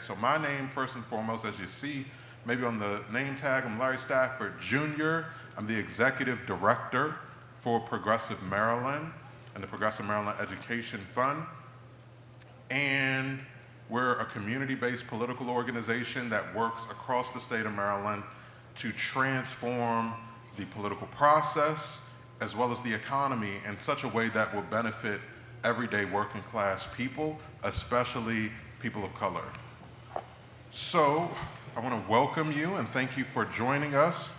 So my name, first and foremost, as you see, maybe on the name tag, I'm Larry Stafford Jr. I'm the Executive Director for Progressive Maryland and the Progressive Maryland Education Fund. And we're a community-based political organization that works across the state of Maryland to transform the political process as well as the economy in such a way that will benefit everyday working class people, especially people of color. So I want to welcome you and thank you for joining us,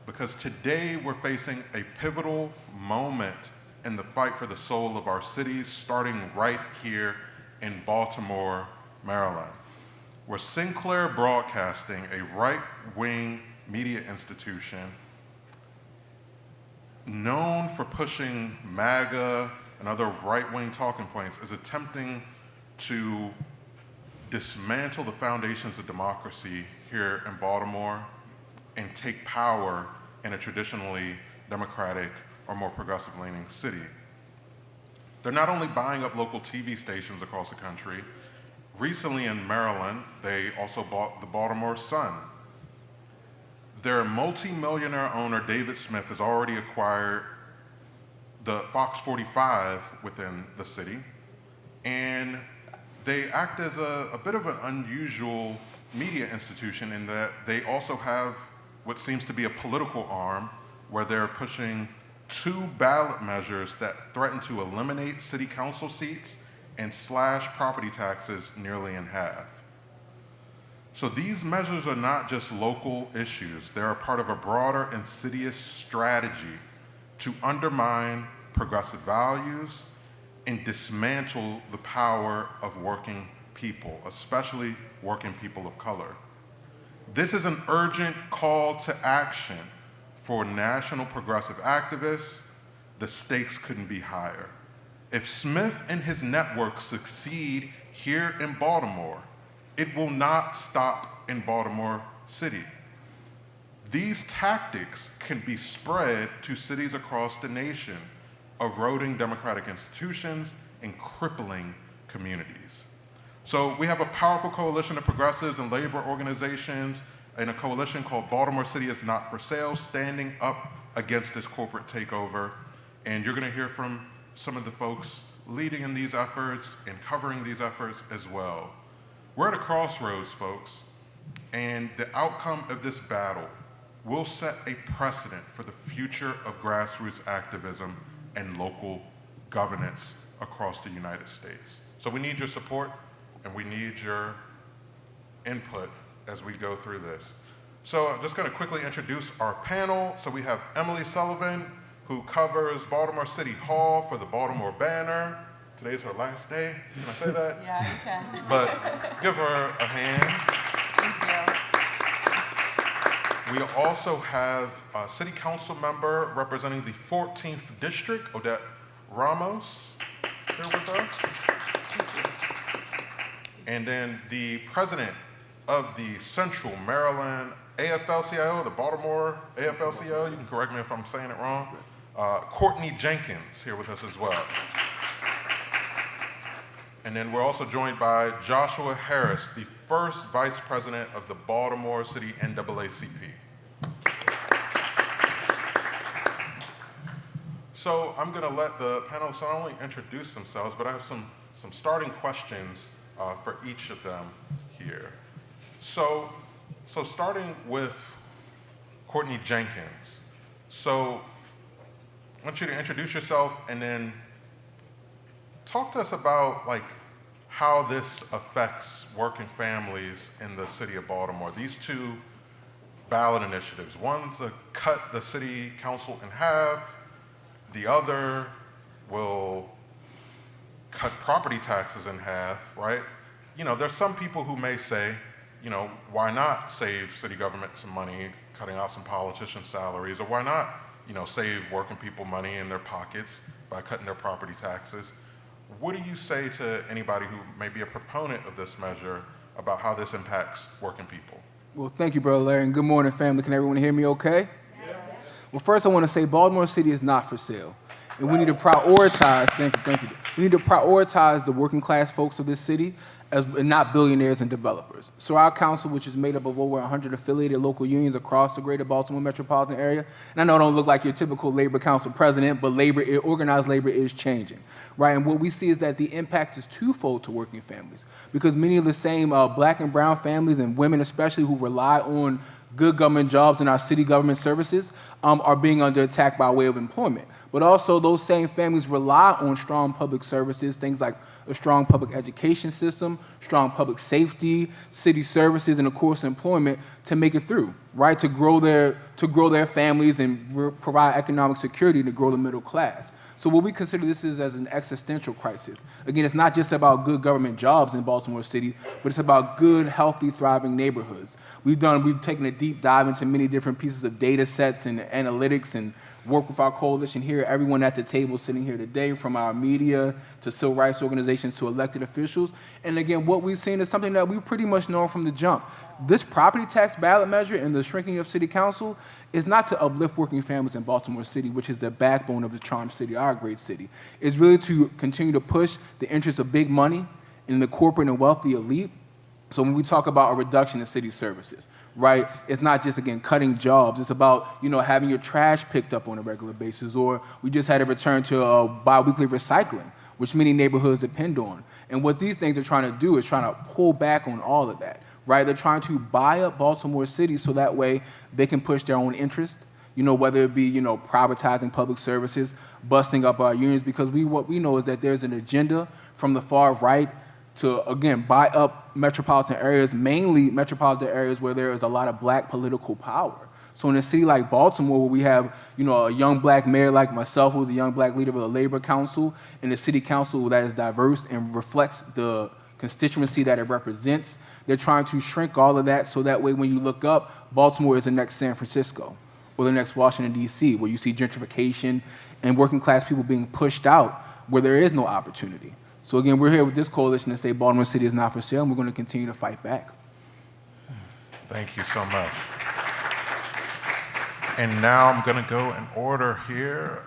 because today we're facing a pivotal moment in the fight for the soul of our cities, starting right here in Baltimore, Maryland, where Sinclair Broadcasting, a right-wing media institution known for pushing MAGA and other right-wing talking points, is attempting to dismantle the foundations of democracy here in Baltimore and take power in a traditionally democratic or more progressive-leaning city. They're not only buying up local TV stations across the country. Recently in Maryland, they also bought the Baltimore Sun. Their multi-millionaire owner, David Smith, has already acquired the Fox 45 within the city, and they act as a bit of an unusual media institution in that they also have what seems to be a political arm where they're pushing 2 ballot measures that threaten to eliminate city council seats and slash property taxes nearly in half. So these measures are not just local issues. They're a part of a broader, insidious strategy to undermine progressive values and dismantle the power of working people, especially working people of color. This is an urgent call to action for national progressive activists. The stakes couldn't be higher. If Smith and his network succeed here in Baltimore, it will not stop in Baltimore City. These tactics can be spread to cities across the nation, eroding democratic institutions and crippling communities. So we have a powerful coalition of progressives and labor organizations and a coalition called Baltimore City is Not for Sale, standing up against this corporate takeover. And you're going to hear from some of the folks leading in these efforts and covering these efforts as well. We're at a crossroads, folks, and the outcome of this battle will set a precedent for the future of grassroots activism and local governance across the United States. So we need your support and we need your input as we go through this. So I'm just going to quickly introduce our panel. So we have Emily Sullivan, who covers Baltimore City Hall for the Baltimore Banner. Today's her last day. Can I say that? Yeah, you can. But give her a hand. Thank you. We also have a city council member representing the 14th District, Odette Ramos, here with us. And then the president of the Central Maryland AFL-CIO, the Baltimore AFL-CIO, you can correct me if I'm saying it wrong, Courtney Jenkins here with us as well. And then we're also joined by Joshua Harris, the first vice president of the Baltimore City NAACP. So I'm going to let the panelists not only introduce themselves, but I have some starting questions for each of them here. So starting with Courtney Jenkins. So I want you to introduce yourself and then talk to us about how this affects working families in the city of Baltimore. These 2 ballot initiatives, one's to cut the city council in half, the other will cut property taxes in half, right? You know, there's some people who may say, you know, why not save city government some money, cutting out some politicians' salaries, or why not, you know, save working people money in their pockets by cutting their property taxes? What do you say to anybody who may be a proponent of this measure about how this impacts working people? Well, thank you, Brother Larry, and good morning, family. Can everyone hear me okay? Yeah. Well, first I want to say Baltimore City is not for sale. And we need to prioritize, thank you. We need to prioritize the working class folks of this city and not billionaires and developers. So our council, which is made up of over 100 affiliated local unions across the greater Baltimore metropolitan area, and I know it don't look like your typical labor council president, but organized labor is changing, right? And what we see is that the impact is twofold to working families, because many of the same black and brown families and women especially who rely on good government jobs in our city government services are being under attack by way of employment. But also those same families rely on strong public services, things like a strong public education system, strong public safety, city services, and of course employment to make it through, right? To grow their families and provide economic security to grow the middle class. So what we consider this is as an existential crisis. Again, it's not just about good government jobs in Baltimore City, but it's about good, healthy, thriving neighborhoods. We've taken a deep dive into many different pieces of data sets and analytics and work with our coalition here, everyone at the table sitting here today, from our media to civil rights organizations to elected officials. And again, what we've seen is something that we pretty much know from the jump. This property tax ballot measure and the shrinking of city council is not to uplift working families in Baltimore City, which is the backbone of the charmed city, our great city. It's really to continue to push the interests of big money and the corporate and wealthy elite. So when we talk about a reduction in city services, right, it's not just, again, cutting jobs. It's about, having your trash picked up on a regular basis, or we just had a return to biweekly recycling, which many neighborhoods depend on. And what these things are trying to do is trying to pull back on all of that, right? They're trying to buy up Baltimore City so that way they can push their own interest, whether it be, privatizing public services, busting up our unions, because what we know is that there's an agenda from the far right to, again, buy up metropolitan areas, mainly metropolitan areas where there is a lot of black political power. So in a city like Baltimore, where we have, a young black mayor like myself, who's a young black leader of the labor council, and a city council that is diverse and reflects the constituency that it represents, they're trying to shrink all of that so that way when you look up, Baltimore is the next San Francisco or the next Washington, D.C., where you see gentrification and working class people being pushed out where there is no opportunity. So again, we're here with this coalition to say Baltimore City is not for sale, and we're going to continue to fight back. Thank you so much. And now I'm going to go in order here.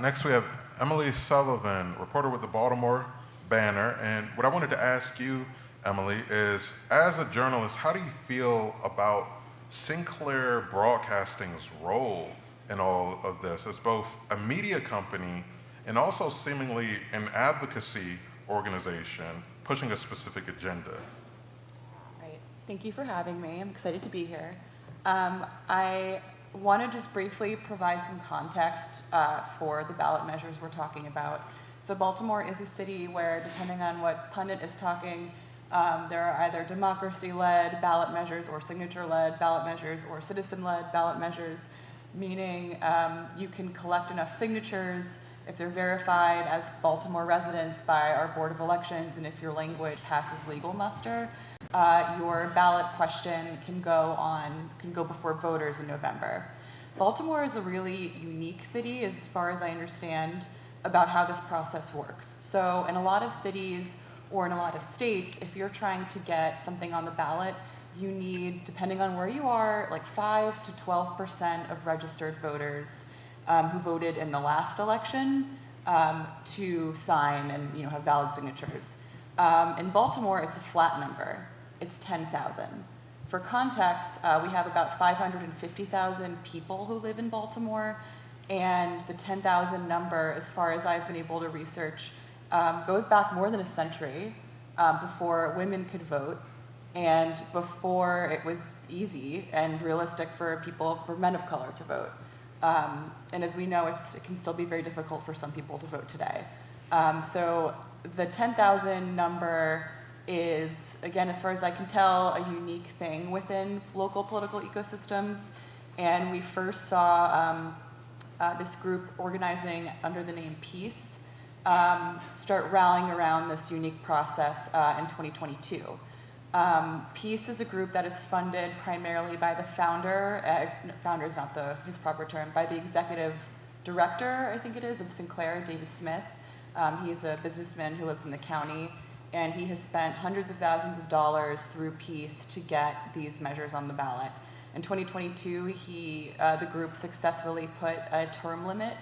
Next we have Emily Sullivan, reporter with the Baltimore Banner. And what I wanted to ask you, Emily, is as a journalist, how do you feel about Sinclair Broadcasting's role in all of this as both a media company and also seemingly an advocacy organization pushing a specific agenda? Right. Thank you for having me. I'm excited to be here. I want to just briefly provide some context for the ballot measures we're talking about. So Baltimore is a city where, depending on what pundit is talking, there are either democracy-led ballot measures or signature-led ballot measures or citizen-led ballot measures, meaning you can collect enough signatures if they're verified as Baltimore residents by our Board of Elections, and if your language passes legal muster, your ballot question can go before voters in November. Baltimore is a really unique city, as far as I understand, about how this process works. So in a lot of cities or in a lot of states, if you're trying to get something on the ballot, you need, depending on where you are, like 5 to 12% of registered voters who voted in the last election to sign and have valid signatures. In Baltimore, it's a flat number. It's 10,000. For context, we have about 550,000 people who live in Baltimore, and the 10,000 number, as far as I've been able to research, goes back more than a century before women could vote and before it was easy and realistic for men of color to vote. And as we know, it can still be very difficult for some people to vote today. So the 10,000 number is, again, as far as I can tell, a unique thing within local political ecosystems. And we first saw this group organizing under the name Peace start rallying around this unique process in 2022. Peace is a group that is funded primarily by the founder is not his proper term, by the executive director, I think it is, of Sinclair, David Smith. He is a businessman who lives in the county, and he has spent hundreds of thousands of dollars through Peace to get these measures on the ballot. In 2022, the group successfully put a term limit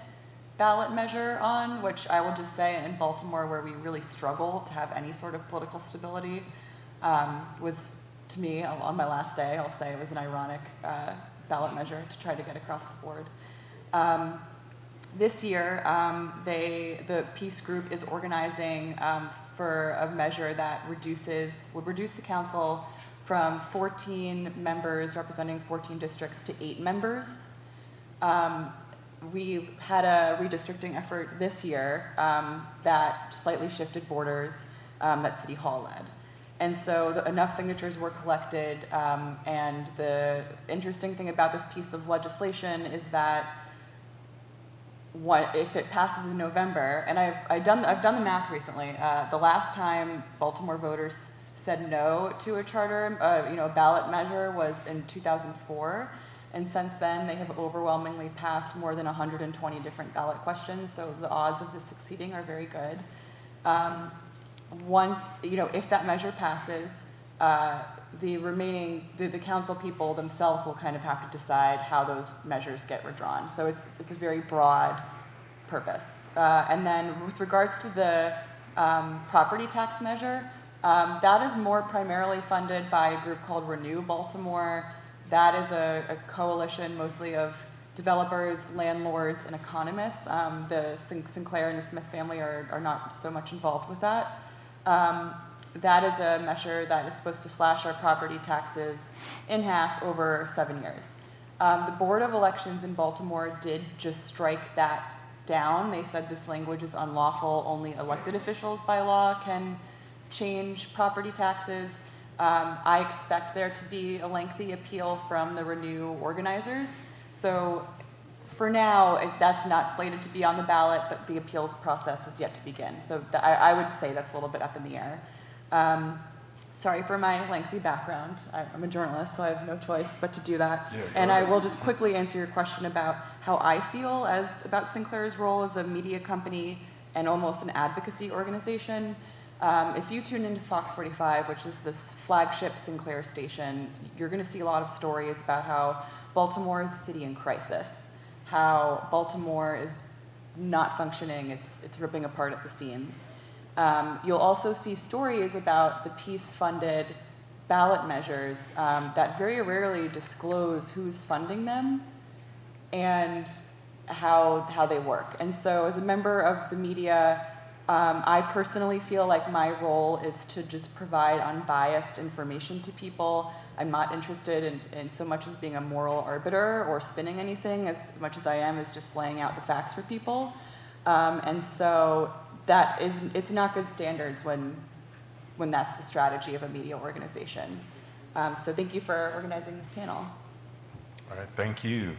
ballot measure on, which I will just say in Baltimore, where we really struggle to have any sort of political stability, was, to me, on my last day, I'll say it was an ironic ballot measure to try to get across the board. This year, the Peace Group is organizing for a measure that would reduce the council from 14 members representing 14 districts to 8 members. We had a redistricting effort this year that slightly shifted borders that City Hall led. And so enough signatures were collected, and the interesting thing about this piece of legislation is that if it passes in November, and I've done the math recently, the last time Baltimore voters said no to a charter, a ballot measure was in 2004, and since then they have overwhelmingly passed more than 120 different ballot questions, so the odds of this succeeding are very good. Once, if that measure passes, the remaining, the council people themselves will kind of have to decide how those measures get redrawn. So it's a very broad purpose. And then with regards to the property tax measure, that is more primarily funded by a group called Renew Baltimore. That is a coalition mostly of developers, landlords, and economists. The Sinclair and the Smith family are not so much involved with that. That is a measure that is supposed to slash our property taxes in half over 7 years. The Board of Elections in Baltimore did just strike that down. They said this language is unlawful. Only elected officials by law can change property taxes. I expect there to be a lengthy appeal from the Renew organizers. So for now, that's not slated to be on the ballot, but the appeals process is yet to begin. So I would say that's a little bit up in the air. Sorry for my lengthy background. I'm a journalist, so I have no choice but to do that. Yeah, and I will just quickly answer your question about how I feel about Sinclair's role as a media company and almost an advocacy organization. If you tune into Fox 45, which is this flagship Sinclair station, you're going to see a lot of stories about how Baltimore is a city in crisis, how Baltimore is not functioning, it's ripping apart at the seams. You'll also see stories about the peace-funded ballot measures that very rarely disclose who's funding them and how they work. And so as a member of the media, I personally feel like my role is to just provide unbiased information to people. I'm not interested in so much as being a moral arbiter or spinning anything as much as I am is just laying out the facts for people. And so it's not good standards when that's the strategy of a media organization. So thank you for organizing this panel. All right, thank you.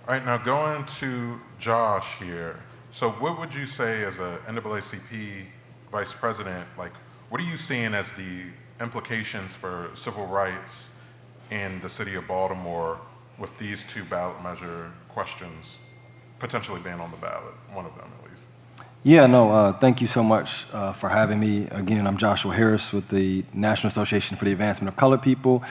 All right, now going to Josh here. So what would you say as a NAACP vice president, what are you seeing as the implications for civil rights in the city of Baltimore with these two ballot measure questions potentially being on the ballot, one of them at least? Yeah, no, thank you so much for having me. Again, I'm Joshua Harris with the National Association for the Advancement of Colored People.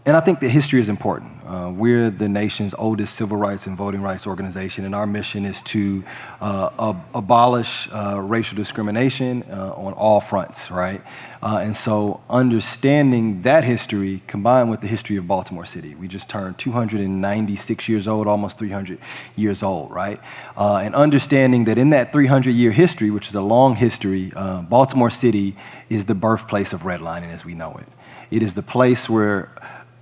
And I think that history is important. We're the nation's oldest civil rights and voting rights organization, and our mission is to abolish racial discrimination on all fronts, right? And so understanding that history combined with the history of Baltimore City, we just turned 296 years old, almost 300 years old, right? And understanding that in that 300-year history, which is a long history, Baltimore City is the birthplace of redlining as we know it. It is the place where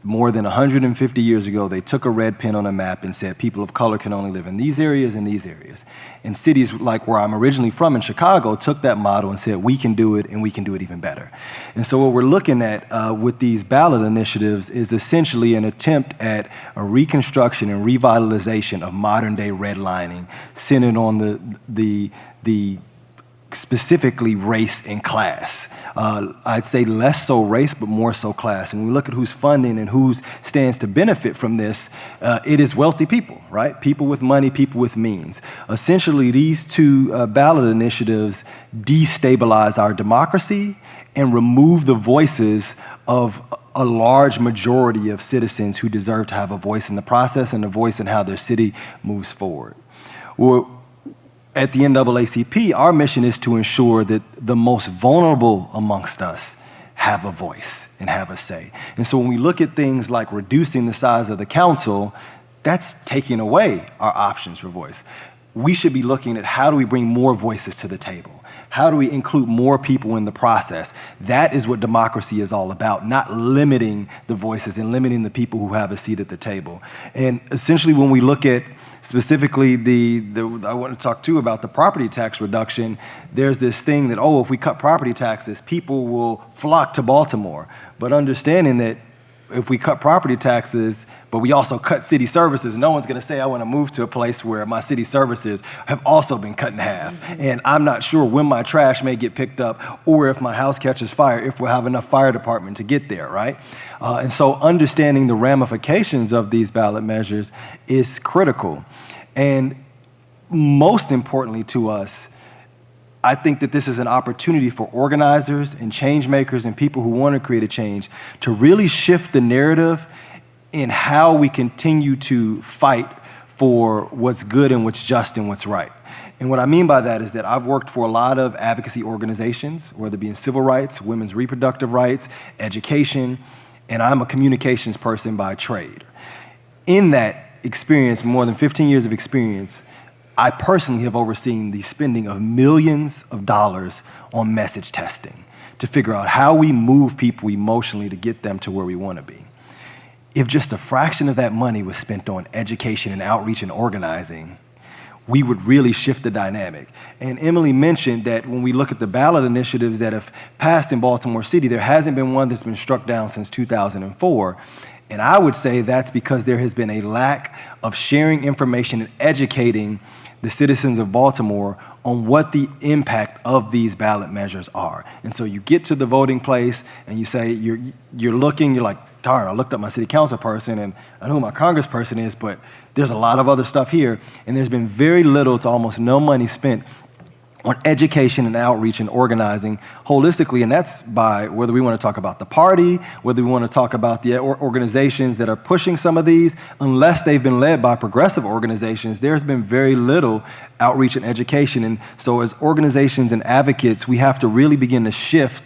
more than 150 years ago, they took a red pen on a map and said people of color can only live in these areas and these areas. And cities like where I'm originally from in Chicago took that model and said, we can do it and we can do it even better. And so what we're looking at with these ballot initiatives is essentially an attempt at a reconstruction and revitalization of modern day redlining centered on the specifically race and class. I'd say less so race, but more so class. And when we look at who's funding and who stands to benefit from this, it is wealthy people, right? People with money, people with means. Essentially, these two ballot initiatives destabilize our democracy and remove the voices of a large majority of citizens who deserve to have a voice in the process and a voice in how their city moves forward. at the NAACP, our mission is to ensure that the most vulnerable amongst us have a voice and have a say. And so when we look at things like reducing the size of the council, that's taking away our options for voice. We should be looking at how do we bring more voices to the table? How do we include more people in the process? That is what democracy is all about, not limiting the voices and limiting the people who have a seat at the table. And essentially when we look at specifically I want to talk too about the property tax reduction, there's this thing that, oh, if we cut property taxes, people will flock to Baltimore. But understanding that if we cut property taxes, but we also cut city services, no one's going to say, I want to move to a place where my city services have also been cut in half. And I'm not sure when my trash may get picked up or if my house catches fire, if we'll have enough fire department to get there, right? And so understanding the ramifications of these ballot measures is critical. And most importantly to us, I think that this is an opportunity for organizers and change makers and people who want to create a change to really shift the narrative in how we continue to fight for what's good and what's just and what's right. And what I mean by that is that I've worked for a lot of advocacy organizations, whether it be in civil rights, women's reproductive rights, education, and I'm a communications person by trade. In that experience, more than 15 years of experience, I personally have overseen the spending of millions of dollars on message testing to figure out how we move people emotionally to get them to where we want to be. If just a fraction of that money was spent on education and outreach and organizing, we would really shift the dynamic. And Emily mentioned that when we look at the ballot initiatives that have passed in Baltimore City, there hasn't been one that's been struck down since 2004. And I would say that's because there has been a lack of sharing information and educating the citizens of Baltimore on what the impact of these ballot measures are. And so you get to the voting place and you say, you're looking, you're like, darn, I looked up my city council person and I know who my congressperson is, but there's a lot of other stuff here. And there's been very little to almost no money spent on education and outreach and organizing holistically, and that's by whether we want to talk about the party, whether we want to talk about the organizations that are pushing some of these, unless they've been led by progressive organizations, there's been very little outreach and education. And so as organizations and advocates, we have to really begin to shift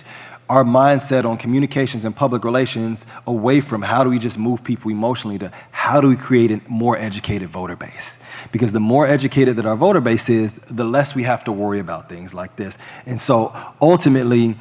our mindset on communications and public relations away from how do we just move people emotionally to how do we create a more educated voter base. Because the more educated that our voter base is, the less we have to worry about things like this. And so ultimately,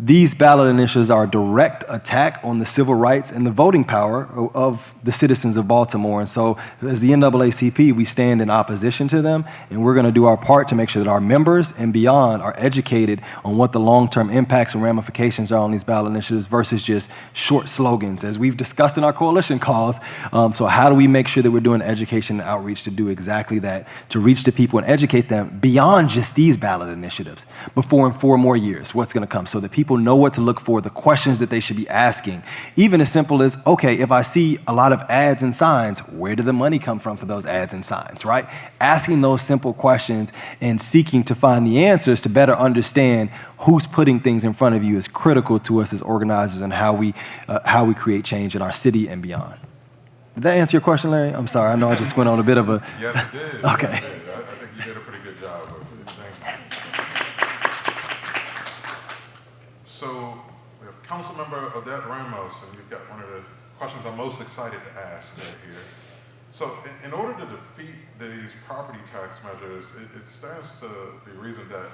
these ballot initiatives are a direct attack on the civil rights and the voting power of the citizens of Baltimore. And so as the NAACP, we stand in opposition to them, and we're going to do our part to make sure that our members and beyond are educated on what the long-term impacts and ramifications are on these ballot initiatives versus just short slogans, as we've discussed in our coalition calls. So how do we make sure that we're doing education and outreach to do exactly that, to reach the people and educate them beyond just these ballot initiatives, before in 4 more years, what's going to come, so that people know what to look for, the questions that they should be asking. Even as simple as, okay, if I see a lot of ads and signs, where did the money come from for those ads and signs, right? Asking those simple questions and seeking to find the answers to better understand who's putting things in front of you is critical to us as organizers and how we create change in our city and beyond. Did that answer your question, Larry? I'm sorry, I know I just went on a bit of a... Yes, it did. Okay. Yes, it did. I think you did a pretty good job of it. Thank you. So we have Councilmember Odette Ramos, and you've got one of the questions I'm most excited to ask here. So in order to defeat these property tax measures, it stands to be reasoned that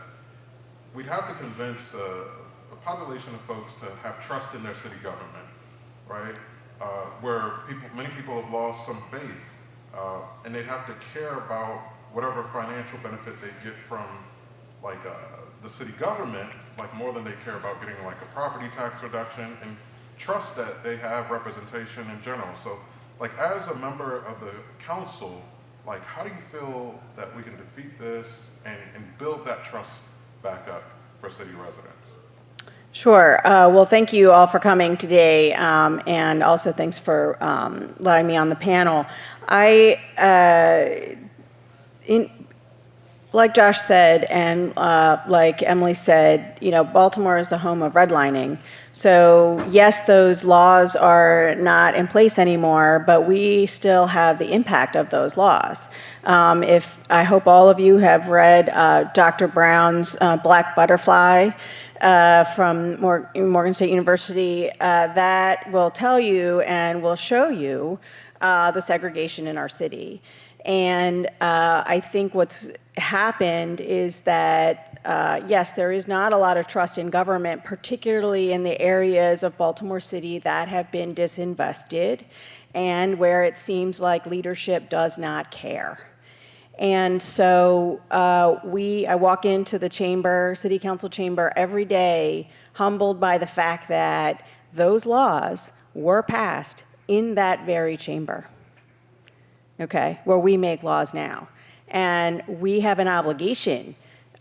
we'd have to convince a population of folks to have trust in their city government, right? Where many people have lost some faith, and they'd have to care about whatever financial benefit they get from like the city government, like more than they care about getting like a property tax reduction, and trust that they have representation in general. So like as a member of the council, like how do you feel that we can defeat this and build that trust back up for city residents? Sure. Well, thank you all for coming today, and also thanks for letting me on the panel. Like Josh said, and like Emily said, you know, Baltimore is the home of redlining. So yes, those laws are not in place anymore, but we still have the impact of those laws. I hope all of you have read Dr. Brown's Black Butterfly from Morgan State University, that will tell you and will show you the segregation in our city. And I think what's happened is that, yes, there is not a lot of trust in government, particularly in the areas of Baltimore City that have been disinvested and where it seems like leadership does not care. And so I walk into the chamber, city council chamber, every day, humbled by the fact that those laws were passed in that very chamber, okay, where we make laws now. And we have an obligation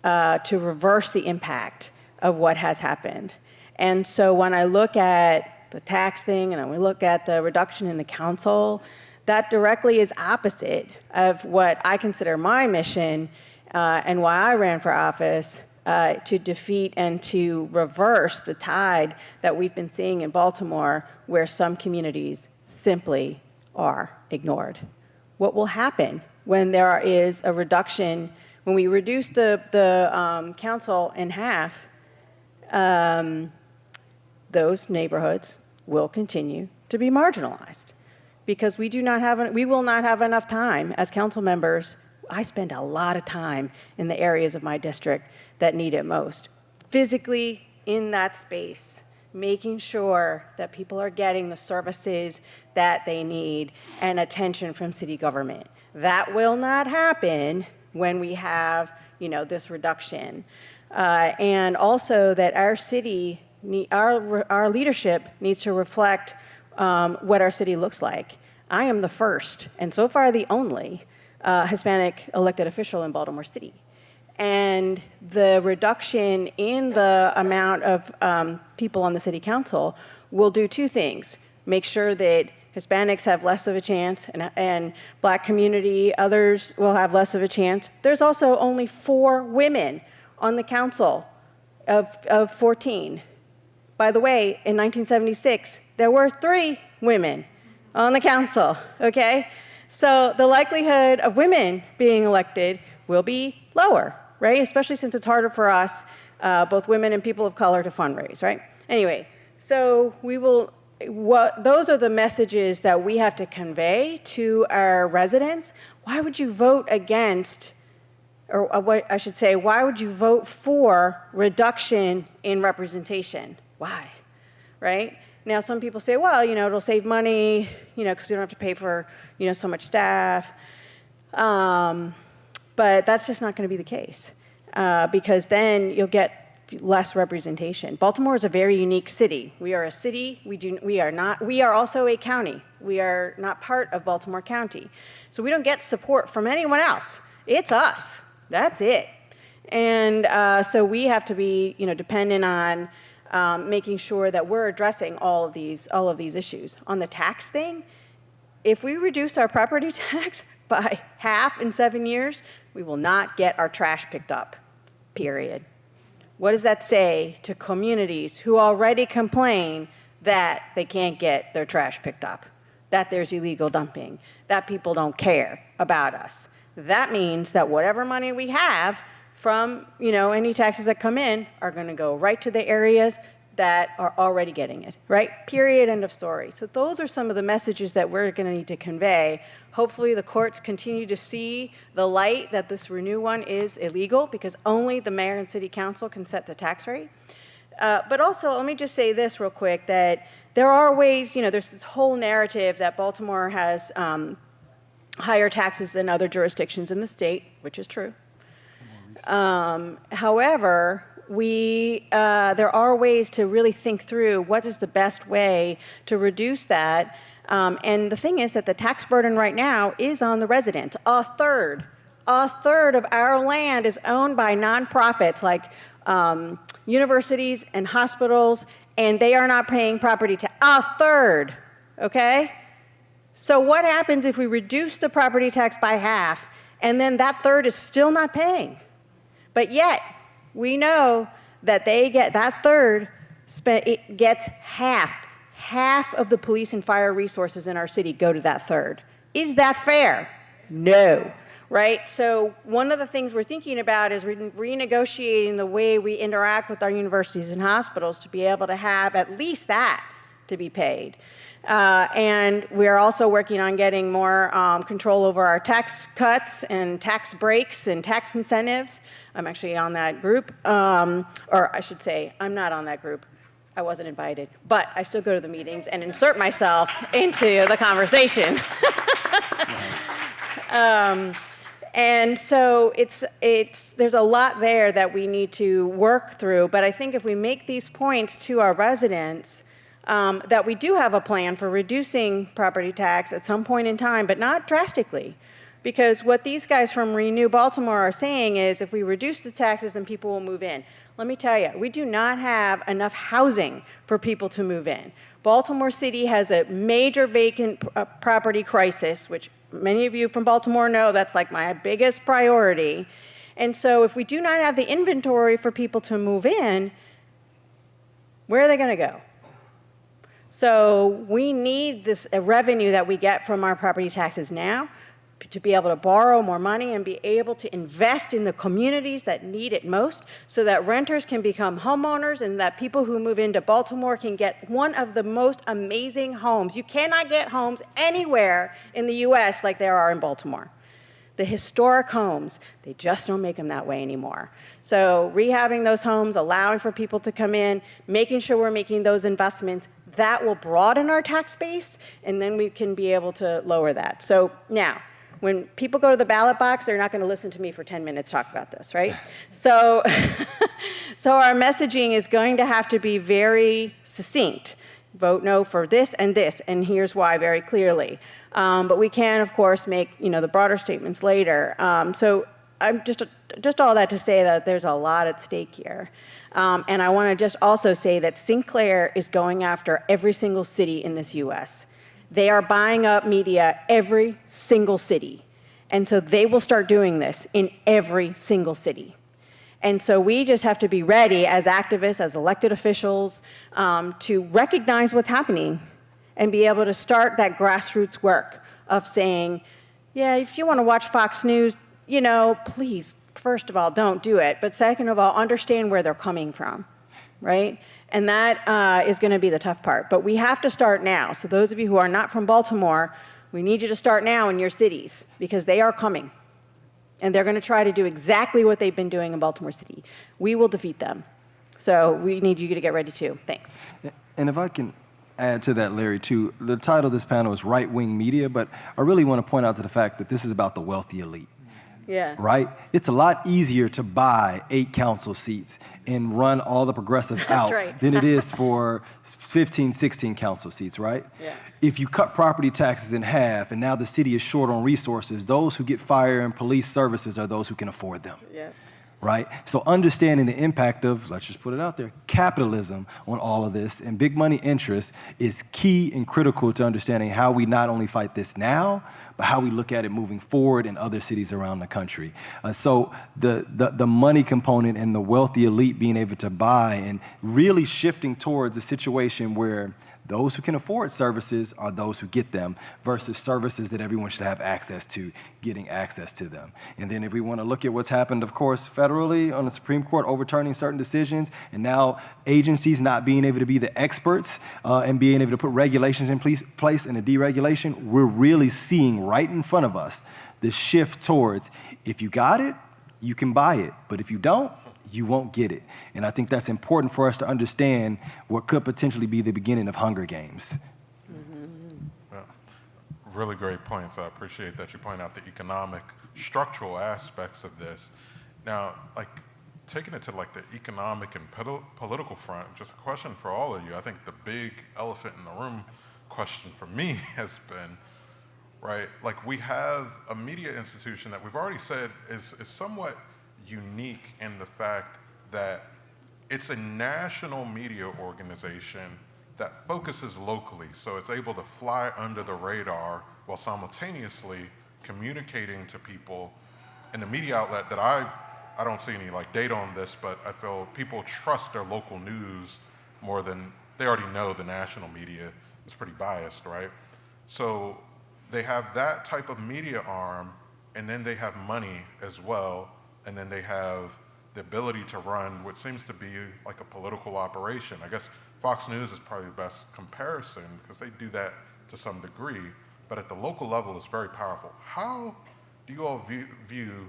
to reverse the impact of what has happened. And so when I look at the tax thing and we look at the reduction in the council, that directly is opposite of what I consider my mission and why I ran for office, to defeat and to reverse the tide that we've been seeing in Baltimore, where some communities simply are ignored. What will happen when there is a reduction, when we reduce the council in half? Those neighborhoods will continue to be marginalized because we will not have enough time as council members. I spend a lot of time in the areas of my district that need it most, physically in that space, making sure that people are getting the services that they need and attention from city government. That will not happen when we have, this reduction. And also that our city, our leadership needs to reflect what our city looks like. I am the first, and so far the only, Hispanic elected official in Baltimore City. And the reduction in the amount of people on the city council will do two things: make sure that Hispanics have less of a chance, and Black community, others will have less of a chance. There's also only 4 women on the council of 14. By the way, in 1976, there were 3 women on the council, okay? So the likelihood of women being elected will be lower, right? Especially since it's harder for us, both women and people of color, to fundraise, right? Anyway, so those are the messages that we have to convey to our residents. Why would you vote against, or what I should say, why would you vote for reduction in representation? Why, right? Now, some people say, well, it'll save money, because you don't have to pay for, so much staff. But that's just not going to be the case, because then you'll get less representation. Baltimore is a very unique city. We are a city. We are also a county. We are not part of Baltimore County. So we don't get support from anyone else. It's us. That's it. And so we have to be, dependent on making sure that we're addressing all of these issues. On the tax thing, if we reduce our property tax by half in 7 years, we will not get our trash picked up, period. What does that say to communities who already complain that they can't get their trash picked up, that there's illegal dumping, that people don't care about us? That means that whatever money we have from, any taxes that come in are going to go right to the areas that are already getting it, right? Period, end of story. So those are some of the messages that we're going to need to convey. Hopefully the courts continue to see the light that this Renew one is illegal, because only the mayor and city council can set the tax rate. But also, let me just say this real quick, that there are ways, there's this whole narrative that Baltimore has higher taxes than other jurisdictions in the state, which is true. However, there are ways to really think through what is the best way to reduce that. And the thing is that the tax burden right now is on the residents. A third of our land is owned by nonprofits like universities and hospitals, and they are not paying property tax. A third, okay? So what happens if we reduce the property tax by half, and then that third is still not paying? But yet, we know that that third it gets half of the police and fire resources in our city go to that third. Is that fair? No, right? So one of the things we're thinking about is renegotiating the way we interact with our universities and hospitals to be able to have at least that to be paid. And we're also working on getting more control over our tax cuts and tax breaks and tax incentives. I'm actually on that group, or I should say, I'm not on that group. I wasn't invited, but I still go to the meetings and insert myself into the conversation. And so there's a lot there that we need to work through, but I think if we make these points to our residents, that we do have a plan for reducing property tax at some point in time, but not drastically. Because what these guys from Renew Baltimore are saying is if we reduce the taxes, then people will move in. Let me tell you, we do not have enough housing for people to move in. Baltimore City has a major vacant property crisis, which many of you from Baltimore know that's like my biggest priority. And so if we do not have the inventory for people to move in, where are they going to go? So we need this revenue that we get from our property taxes now to be able to borrow more money and be able to invest in the communities that need it most so that renters can become homeowners and that people who move into Baltimore can get one of the most amazing homes. You cannot get homes anywhere in the U.S. like there are in Baltimore. The historic homes, they just don't make them that way anymore. So rehabbing those homes, allowing for people to come in, making sure we're making those investments, that will broaden our tax base, and then we can be able to lower that. So now, when people go to the ballot box, they're not going to listen to me for 10 minutes talk about this, right? So, so our messaging is going to have to be very succinct. Vote no for this, and here's why very clearly. But we can, of course, make the broader statements later. So I'm just all that to say that there's a lot at stake here. And I want to just also say that Sinclair is going after every single city in this U.S. They are buying up media every single city. And so they will start doing this in every single city. And so we just have to be ready as activists, as elected officials, to recognize what's happening and be able to start that grassroots work of saying, yeah, if you want to watch Fox News, please, first of all, don't do it. But second of all, understand where they're coming from, right? And that is going to be the tough part. But we have to start now. So those of you who are not from Baltimore, we need you to start now in your cities because they are coming. And they're going to try to do exactly what they've been doing in Baltimore City. We will defeat them. So we need you to get ready too. Thanks. And if I can add to that, Larry, too, the title of this panel is Right-Wing Media, but I really want to point out to the fact that this is about the wealthy elite. Yeah. Right? It's a lot easier to buy 8 council seats and run all the progressives out right. than it is for 15, 16 council seats, right? Yeah. If you cut property taxes in half and now the city is short on resources, those who get fire and police services are those who can afford them. Yeah. Right? So understanding the impact of, let's just put it out there, capitalism on all of this and big money interest is key and critical to understanding how we not only fight this now, but how we look at it moving forward in other cities around the country. So the money component and the wealthy elite being able to buy and really shifting towards a situation where those who can afford services are those who get them versus services that everyone should have access to, getting access to them. And then if we want to look at what's happened, of course, federally on the Supreme Court overturning certain decisions and now agencies not being able to be the experts and being able to put regulations in place and a deregulation, we're really seeing right in front of us the shift towards if you got it, you can buy it. But if you don't, you won't get it. And I think that's important for us to understand what could potentially be the beginning of Hunger Games. Yeah. Really great points. I appreciate that you point out the economic, structural aspects of this. Now, taking it to the economic and political front, just a question for all of you. I think the big elephant in the room question for me has been, right, we have a media institution that we've already said is somewhat unique in the fact that it's a national media organization that focuses locally, so it's able to fly under the radar while simultaneously communicating to people in a media outlet that I don't see any data on this, but I feel people trust their local news more than, they already know the national media is pretty biased, right? So they have that type of media arm, and then they have money as well, and then they have the ability to run what seems to be like a political operation. I guess Fox News is probably the best comparison because they do that to some degree, but at the local level it's very powerful. How do you all view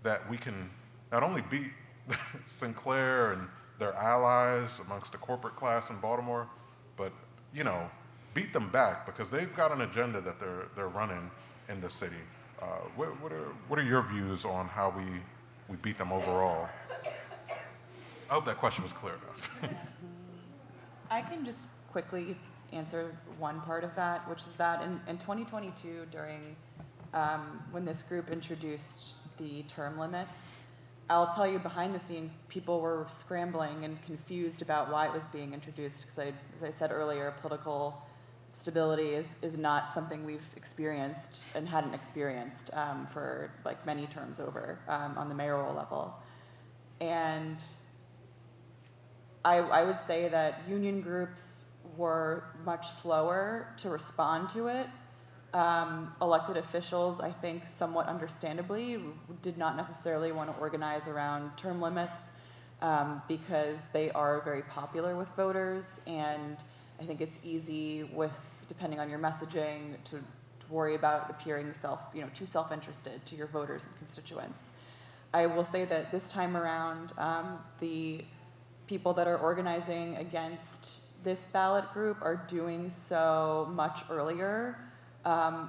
that we can not only beat Sinclair and their allies amongst the corporate class in Baltimore, but, you know, beat them back because they've got an agenda that they're running in the city? What are your views on how we beat them overall? I hope that question was clear enough. I can just quickly answer one part of that, which is that in 2022, during when this group introduced the term limits, I'll tell you behind the scenes, people were scrambling and confused about why it was being introduced, because as I said earlier, political stability is not something we've experienced and hadn't experienced for like many terms over on the mayoral level. And I would say that union groups were much slower to respond to it. Elected officials, I think, somewhat understandably, did not necessarily want to organize around term limits because they are very popular with voters, and I think it's easy with, depending on your messaging, to worry about appearing too self-interested to your voters and constituents. I will say that this time around, the people that are organizing against this ballot group are doing so much earlier,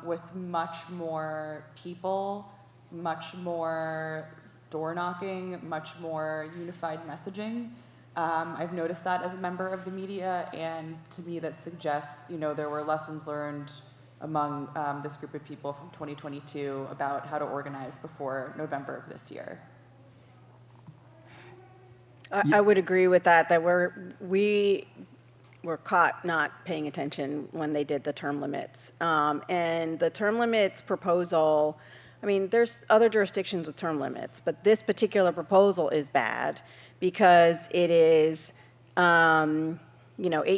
with much more people, much more door knocking, much more unified messaging. I've noticed that as a member of the media, and to me that suggests, there were lessons learned among this group of people from 2022 about how to organize before November of this year. I would agree with that we were caught not paying attention when they did the term limits. And the term limits proposal, I mean, there's other jurisdictions with term limits, but this particular proposal is bad because it is, 8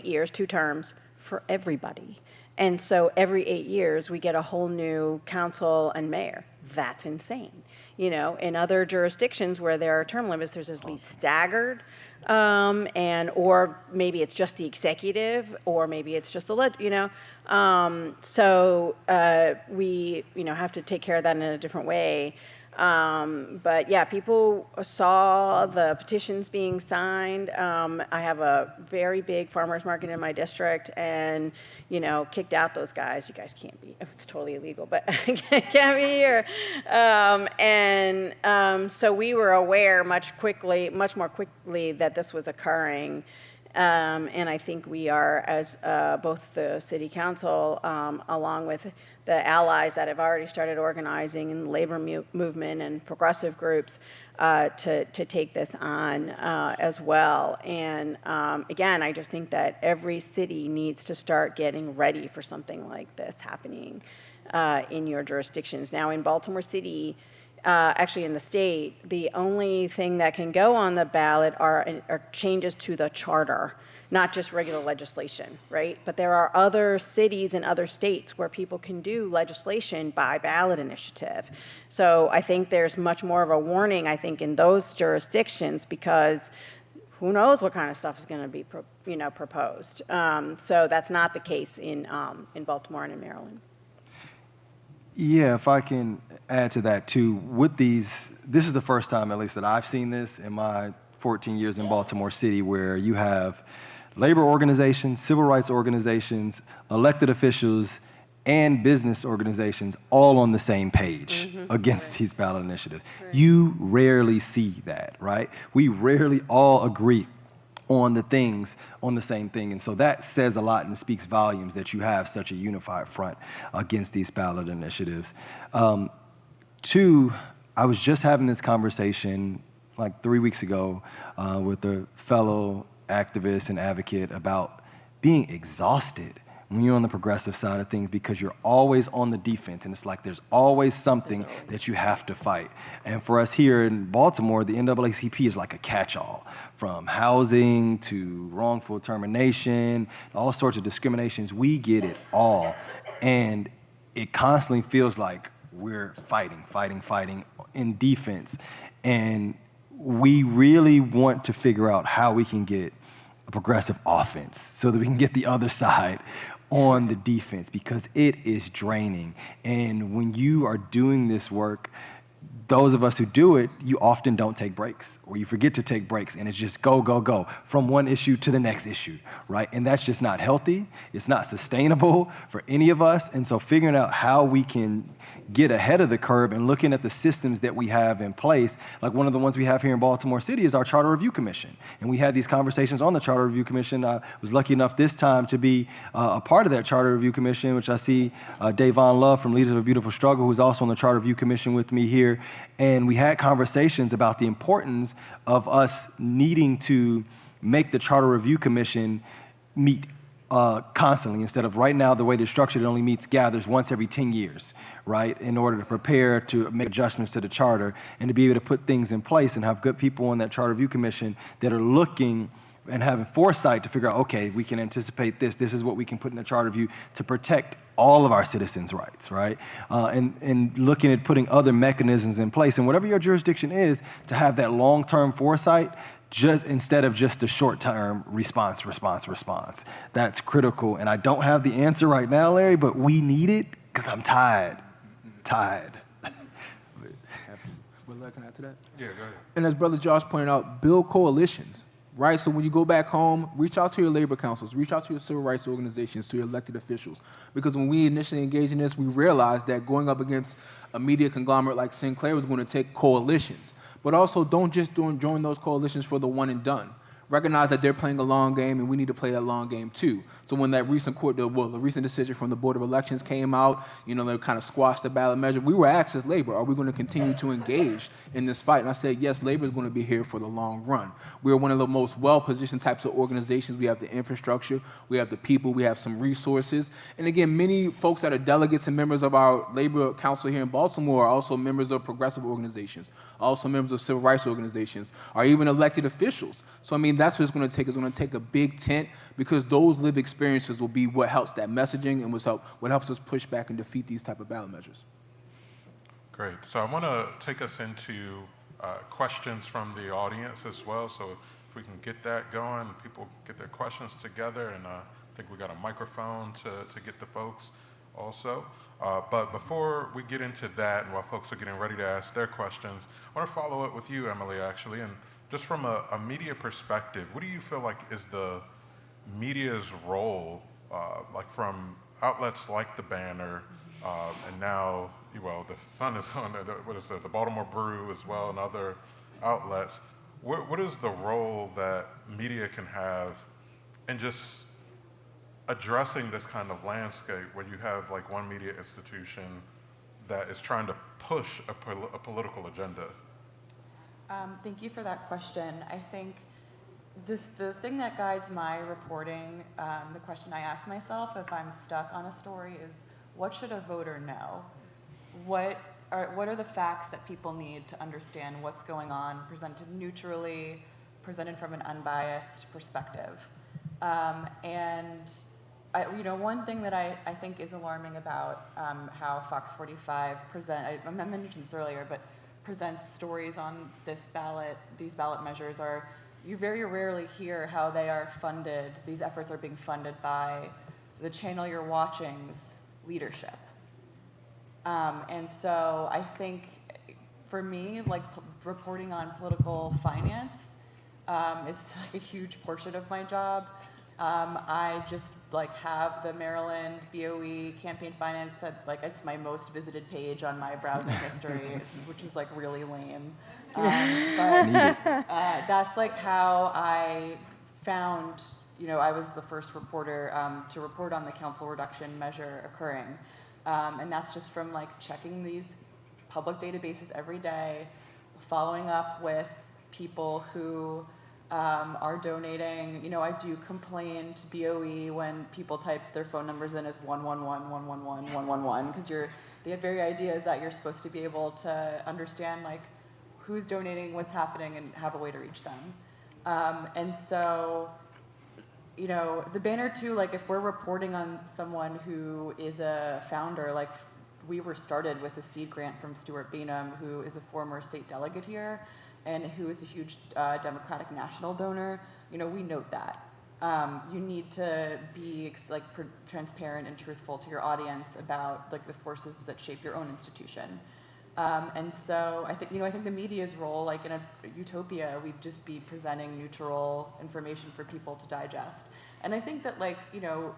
years, 2 terms for everybody. And so every 8 years, we get a whole new council and mayor. That's insane. In other jurisdictions where there are term limits, there's at least staggered, or maybe it's just the executive, or maybe it's just the so we have to take care of that in a different way. But yeah, people saw the petitions being signed. I have a very big farmers market in my district, and kicked out those guys. You guys can't be. It's totally illegal, but can't be here. So we were aware much more quickly that this was occurring. And I think we are, as both the city council, along with the allies that have already started organizing in the labor movement and progressive groups, to take this on as well. And again, I just think that every city needs to start getting ready for something like this happening in your jurisdictions. Now, in Baltimore City, actually in the state, the only thing that can go on the ballot are changes to the charter, not just regular legislation, right? But there are other cities and other states where people can do legislation by ballot initiative. So I think there's much more of a warning, I think, in those jurisdictions, because who knows what kind of stuff is going to be proposed. So that's not the case in Baltimore and in Maryland. Yeah, if I can add to that too, with these, this is the first time at least that I've seen this in my 14 years in Baltimore City, where you have labor organizations, civil rights organizations, elected officials, and business organizations all on the same page against these ballot initiatives. Right. You rarely see that, right? We rarely all agree on the same thing. And so that says a lot and speaks volumes that you have such a unified front against these ballot initiatives. 2, I was just having this conversation like 3 weeks ago with a fellow activist and advocate about being exhausted when you're on the progressive side of things because you're always on the defense, and it's like there's always something that you have to fight. And for us here in Baltimore, the NAACP is like a catch-all, from housing to wrongful termination, all sorts of discriminations. We get it all. And it constantly feels like we're fighting in defense. And we really want to figure out how we can get a progressive offense so that we can get the other side on the defense, because it is draining. And when you are doing this work, those of us who do it, you often don't take breaks, or you forget to take breaks, and it's just go from one issue to the next issue, right? And that's just not healthy. It's not sustainable for any of us. And so figuring out how we can get ahead of the curve and looking at the systems that we have in place, like one of the ones we have here in Baltimore City is our Charter Review Commission. And we had these conversations on the Charter Review Commission. I was lucky enough this time to be a part of that Charter Review Commission, which I see Davon Love from Leaders of a Beautiful Struggle, who's also on the Charter Review Commission with me here. And we had conversations about the importance of us needing to make the Charter Review Commission meet constantly, instead of right now the way they're structured, it only gathers once every 10 years, right, in order to prepare to make adjustments to the charter and to be able to put things in place and have good people on that Charter Review Commission that are looking and having foresight to figure out, okay, we can anticipate this. This is what we can put in the Charter Review to protect all of our citizens' rights, right? And looking at putting other mechanisms in place. And whatever your jurisdiction is, to have that long-term foresight just instead of just a short-term response. That's critical. And I don't have the answer right now, Larry, but we need it because I'm tired. Would I can add to that? Yeah, go ahead. And as Brother Josh pointed out, build coalitions, right? So when you go back home, reach out to your labor councils, reach out to your civil rights organizations, to your elected officials. Because when we initially engaged in this, we realized that going up against a media conglomerate like Sinclair was going to take coalitions. But also, don't just join those coalitions for the one and done. Recognize that they're playing a long game, and we need to play that long game too. So when that recent the recent decision from the Board of Elections came out, they kind of squashed the ballot measure. We were asked as labor, are we going to continue to engage in this fight? And I said, yes, labor is going to be here for the long run. We're one of the most well-positioned types of organizations. We have the infrastructure, we have the people, we have some resources. And again, many folks that are delegates and members of our labor council here in Baltimore are also members of progressive organizations, also members of civil rights organizations, are even elected officials. So I mean, that's what it's going to take. It's going to take a big tent, because those lived experiences will be what helps that messaging and what helps us push back and defeat these type of ballot measures. Great. So I want to take us into questions from the audience as well. So if we can get that going, people get their questions together, and I think we got a microphone to get the folks also. But before we get into that, and while folks are getting ready to ask their questions, I want to follow up with you, Emily, actually, and just from a media perspective, what do you feel like is the media's role, like from outlets like the Banner, and now, well, the Sun is on the Baltimore Brew as well, and other outlets. What is the role that media can have in just addressing this kind of landscape where you have like one media institution that is trying to push a political agenda? Thank you for that question. I think the thing that guides my reporting, the question I ask myself if I'm stuck on a story is, what should a voter know? What are the facts that people need to understand what's going on, presented neutrally, presented from an unbiased perspective? One thing that I think is alarming about how Fox 45 I mentioned this earlier, but presents stories on these ballot measures you very rarely hear how they are funded. These efforts are being funded by the channel you're watching's leadership. And so I think for me, like reporting on political finance is like a huge portion of my job. I just have the Maryland BOE campaign finance it's my most visited page on my browsing history, which is really lame. That's how I found, I was the first reporter to report on the council reduction measure occurring. And that's just from checking these public databases every day, following up with people who are donating. You know, I do complain to BOE when people type their phone numbers in as 111, 111, 111, because the very idea is that you're supposed to be able to understand like who's donating, what's happening, and have a way to reach them. And so, you know, the banner too, like if we're reporting on someone who is a founder, like we were started with a seed grant from Stuart Beanham, who is a former state delegate here, and who is a huge Democratic national donor, you know, we note that. You need to be like transparent and truthful to your audience about like the forces that shape your own institution. And so I think, you know, I think the media's role, like in a utopia, we'd just be presenting neutral information for people to digest. And I think that like, you know,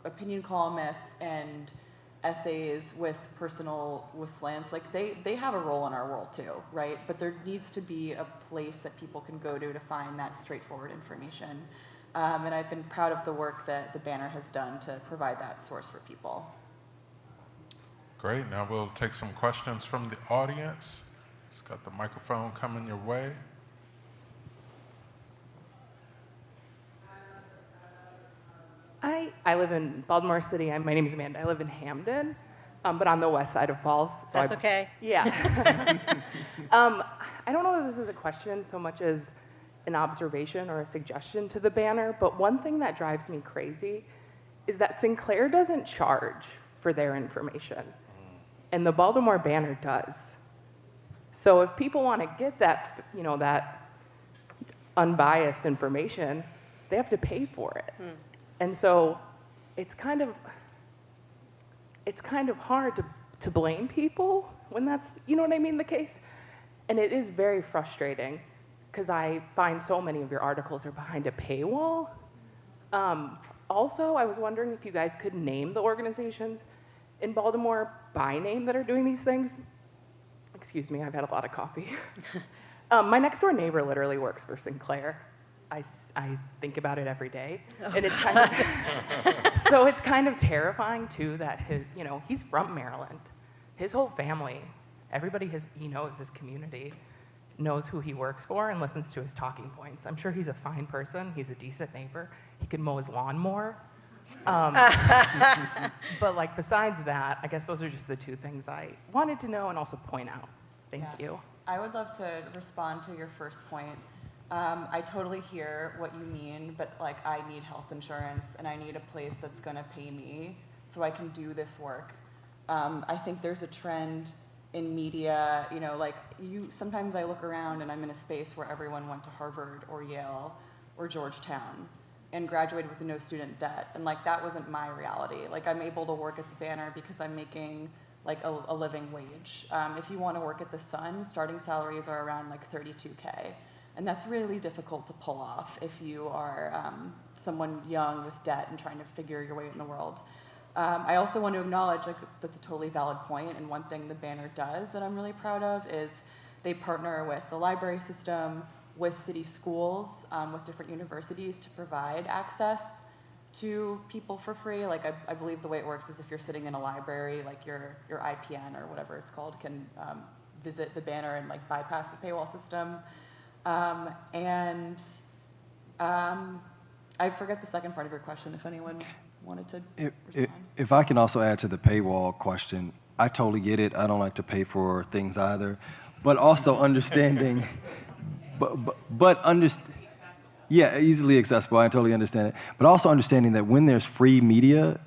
opinion columnists and essays with slants, like they have a role in our world too, right? But there needs to be a place that people can go to find that straightforward information. And I've been proud of the work that the banner has done to provide that source for people. Great. Now we'll take some questions from the audience. It's got the microphone coming your way. I live in Baltimore City. My name is Amanda. I live in Hamden, but on the west side of Falls. So That's okay. Yeah. I don't know that this is a question so much as an observation or a suggestion to the banner, but one thing that drives me crazy is that Sinclair doesn't charge for their information, and the Baltimore banner does. So if people want to get that, you know, that unbiased information, they have to pay for it. And so it's kind of hard to blame people when that's, you know what I mean, the case. And it is very frustrating because I find so many of your articles are behind a paywall. Also, I was wondering if you guys could name the organizations in Baltimore by name that are doing these things. Excuse me, I've had a lot of coffee. My next door neighbor literally works for Sinclair. I think about it every day, and it's kind of so it's kind of terrifying too that he's from Maryland, his whole family, everybody he knows, his community knows who he works for and listens to his talking points. I'm sure he's a fine person, he's a decent neighbor, he could mow his lawn more. But like besides that, I guess those are just the two things I wanted to know and also point out. Thank you. I would love to respond to your first point. I totally hear what you mean, but like I need health insurance and I need a place that's gonna pay me so I can do this work. I think there's a trend in media, you know, like sometimes I look around and I'm in a space where everyone went to Harvard or Yale or Georgetown and graduated with no student debt. And like that wasn't my reality. Like I'm able to work at the banner because I'm making like a living wage. If you wanna work at the Sun, starting salaries are around like 32K. And that's really difficult to pull off if you are someone young with debt and trying to figure your way in the world. I also want to acknowledge, like, that's a totally valid point, and one thing the banner does that I'm really proud of is they partner with the library system, with city schools, with different universities to provide access to people for free. Like, I believe the way it works is if you're sitting in a library, like your IPN or whatever it's called can visit the banner and like bypass the paywall system. I forget the second part of your question, if anyone wanted to respond. If I can also add to the paywall question, I totally get it. I don't like to pay for things either, but also understanding, yeah, easily accessible. I totally understand it, but also understanding that when there's free media,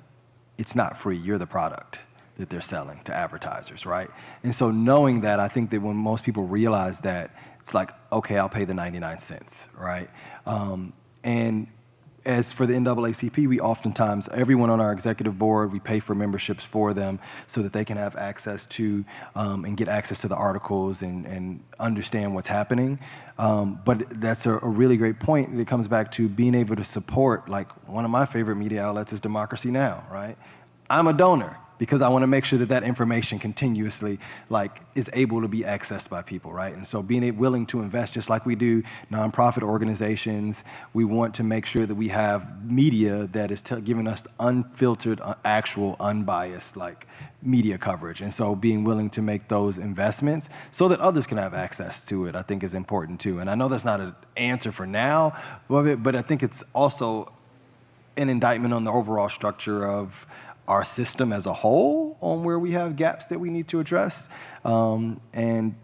it's not free. You're the product that they're selling to advertisers, right? And so knowing that, I think that when most people realize that, it's like, okay, I'll pay the 99 cents, right? And as for the NAACP, we oftentimes, everyone on our executive board, we pay for memberships for them so that they can have access to and get access to the articles and understand what's happening. But that's a really great point that comes back to being able to support, like one of my favorite media outlets is Democracy Now!, right? I'm a donor. because I want to make sure that that information continuously is able to be accessed by people, right? And so being willing to invest, just like we do nonprofit organizations, we want to make sure that we have media that is giving us unfiltered, actual, unbiased media coverage. And so being willing to make those investments so that others can have access to it, I think is important too. And I know that's not an answer for now, but I think it's also an indictment on the overall structure of our system as a whole, on where we have gaps that we need to address. And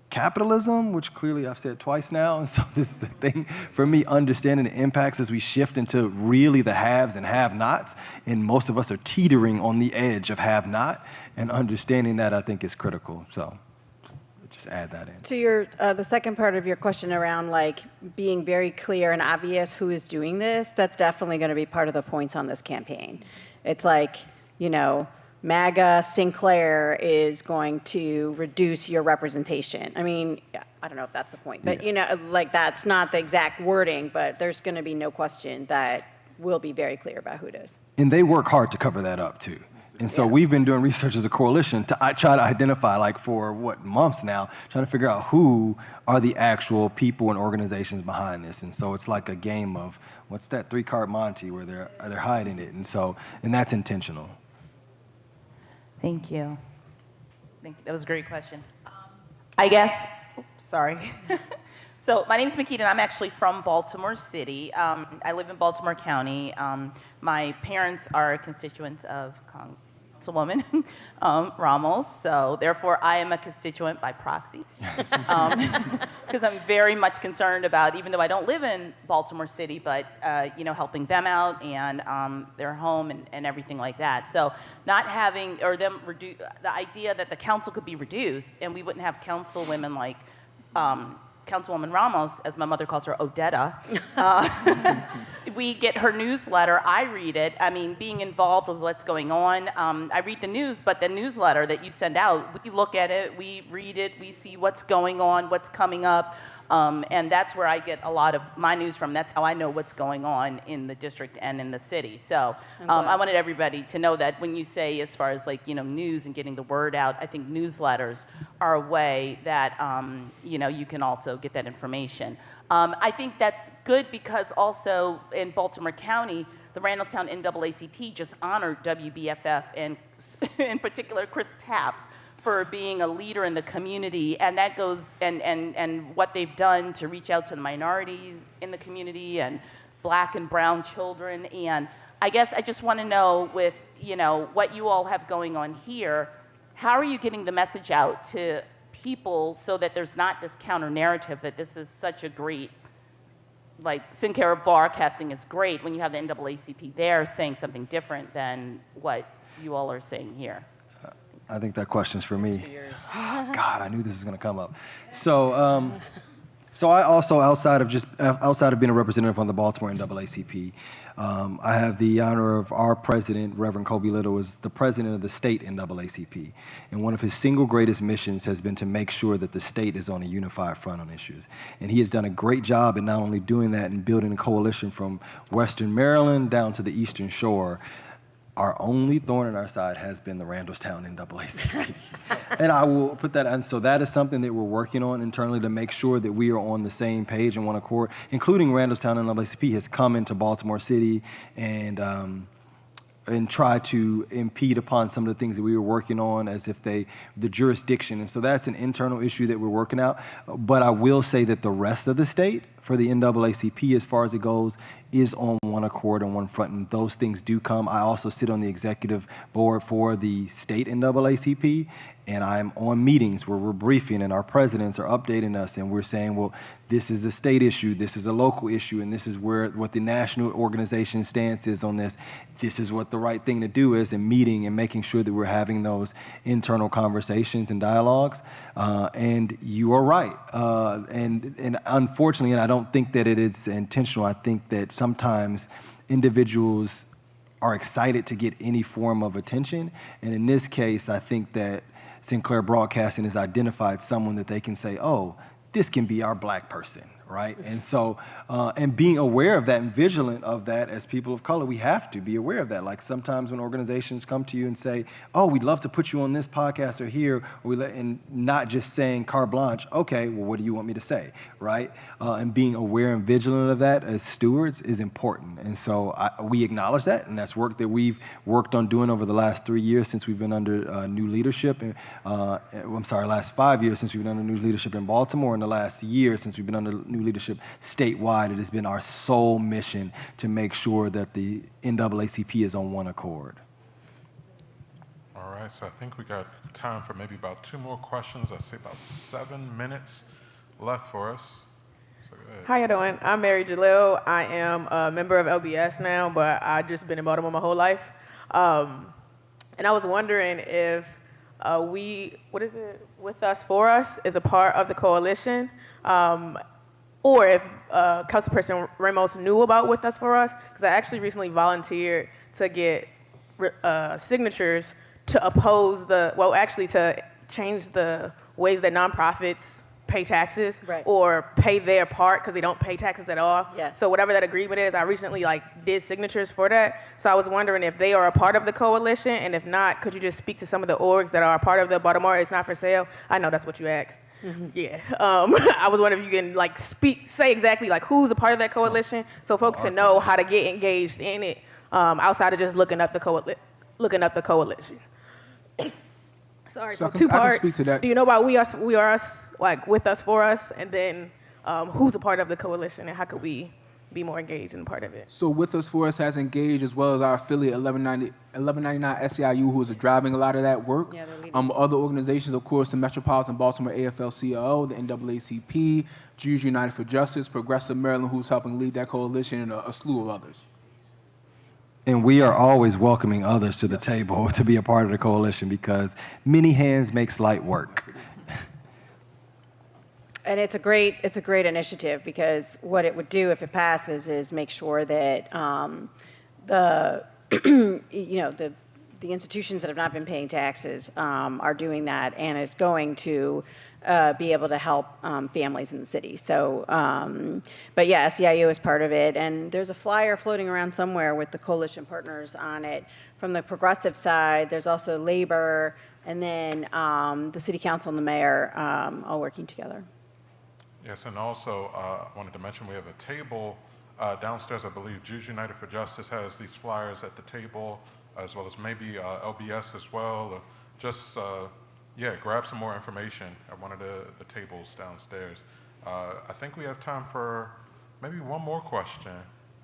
capitalism, which clearly I've said twice now, and so this is the thing for me, understanding the impacts as we shift into really the haves and have-nots, and most of us are teetering on the edge of have-not, and understanding that I think is critical. So just add that in. To your the second part of your question around being very clear and obvious who is doing this, that's definitely going to be part of the points on this campaign. It's MAGA Sinclair is going to reduce your representation. I mean, I don't know if that's the point, but that's not the exact wording, but there's going to be no question that we'll be very clear about who it is. And they work hard to cover that up too. And so we've been doing research as a coalition to try to identify, for months now, trying to figure out who are the actual people and organizations behind this. And so it's like a game of, what's that 3-card Monte where they're hiding it. And that's intentional. Thank you. That was a great question. I guess, sorry. So my name is Makita, and I'm actually from Baltimore City. I live in Baltimore County. My parents are constituents of Councilwoman Ramos, so therefore I am a constituent by proxy. Because I'm very much concerned about, even though I don't live in Baltimore City, but helping them out and their home and everything like that. So not having, or them reduce, the idea that the council could be reduced and we wouldn't have councilwomen like Councilwoman Ramos, as my mother calls her, Odetta. We get her newsletter. I read it. I mean, being involved with what's going on. I read the news, but the newsletter that you send out, we look at it, we read it, we see what's going on, what's coming up. And that's where I get a lot of my news from. That's how I know what's going on in the district and in the city. So I wanted everybody to know that when you say, as far as news and getting the word out, I think newsletters are a way that you can also get that information. I think that's good because also in Baltimore County, the Randallstown NAACP just honored WBFF and in particular Chris Papps for being a leader in the community, and that goes and what they've done to reach out to the minorities in the community and Black and brown children. And I guess I just want to know, with what you all have going on here, how are you getting the message out to people so that there's not this counter narrative that this is such a great, Sinclair Broadcasting is great when you have the NAACP there saying something different than what you all are saying here? I think that question's for me. God, I knew this was going to come up. So, so I also, outside of being a representative on the Baltimore NAACP, I have the honor of our president, Reverend Kobe Little, is the president of the state NAACP. And one of his single greatest missions has been to make sure that the state is on a unified front on issues. And he has done a great job in not only doing that and building a coalition from Western Maryland down to the Eastern Shore. Our only thorn in our side has been the Randallstown NAACP. And I will put that, and so that is something that we're working on internally to make sure that we are on the same page and one accord, including Randallstown NAACP has come into Baltimore City and try to impede upon some of the things that we were working on as if the jurisdiction. And so that's an internal issue that we're working out. But I will say that the rest of the state, for the NAACP, as far as it goes, is on one accord, on one front, and those things do come. I also sit on the executive board for the state NAACP, and I'm on meetings where we're briefing and our presidents are updating us and we're saying, well, this is a state issue, this is a local issue, and this is what the national organization stance is on this. This is what the right thing to do is, and meeting and making sure that we're having those internal conversations and dialogues. And you are right. And unfortunately, and I don't think that it is intentional, I think that sometimes individuals are excited to get any form of attention. And in this case, I think that Sinclair Broadcasting has identified someone that they can say, oh, this can be our Black person, right? And so, and being aware of that and vigilant of that as people of color, we have to be aware of that. Like sometimes when organizations come to you and say, oh, we'd love to put you on this podcast or here, and not just saying carte blanche, okay, well, what do you want me to say, right? And being aware and vigilant of that as stewards is important. And so we acknowledge that, and that's work that we've worked on doing over the last 3 years since we've been under new leadership. And, last 5 years since we've been under new leadership in Baltimore, and the last year since we've been under new leadership statewide. It has been our sole mission to make sure that the NAACP is on one accord. All right, so I think we got time for maybe about 2 more questions. I say about 7 minutes left for us. So go ahead. How you doing? I'm Mary Jalil. I am a member of LBS now, but I've just been in Baltimore my whole life. And I was wondering if With Us, For Us is a part of the coalition, or if Councilperson Ramos knew about With Us, For Us, because I actually recently volunteered to get signatures to oppose to change the ways that nonprofits pay taxes, Right. or pay their part because they don't pay taxes at all. Yeah. So whatever that agreement is, I recently did signatures for that. So I was wondering if they are a part of the coalition, and if not, could you just speak to some of the orgs that are a part of the Baltimore It's Not For Sale? I know that's what you asked. Mm-hmm. Yeah. I was wondering if you can say exactly who's a part of that coalition, so folks can know how to get engaged in it outside of just looking up the coalition. Sorry, so I can 2 parts. speak to that. Do you know about We Are Us, With Us, For Us, and then who's a part of the coalition, and how could we be more engaged in part of it? So With Us For Us has engaged, as well as our affiliate 1199 SEIU, who is driving a lot of that work. Yeah, they're leading. Other organizations, of course, the Metropolitan Baltimore AFL-CIO, the NAACP, Jews United for Justice, Progressive Maryland, who's helping lead that coalition, and a slew of others. And we are always welcoming others to the table to be a part of the coalition, because many hands makes light work. And it's a great initiative, because what it would do if it passes is make sure that the institutions that have not been paying taxes are doing that, and it's going to be able to help families in the city. So, but yeah, SEIU is part of it, and there's a flyer floating around somewhere with the coalition partners on it. From the progressive side, there's also labor, and then the city council and the mayor all working together. Yes, and also I wanted to mention we have a table downstairs. I believe Jews United for Justice has these flyers at the table, as well as maybe LBS as well. Grab some more information at one of the tables downstairs. I think we have time for maybe one more question,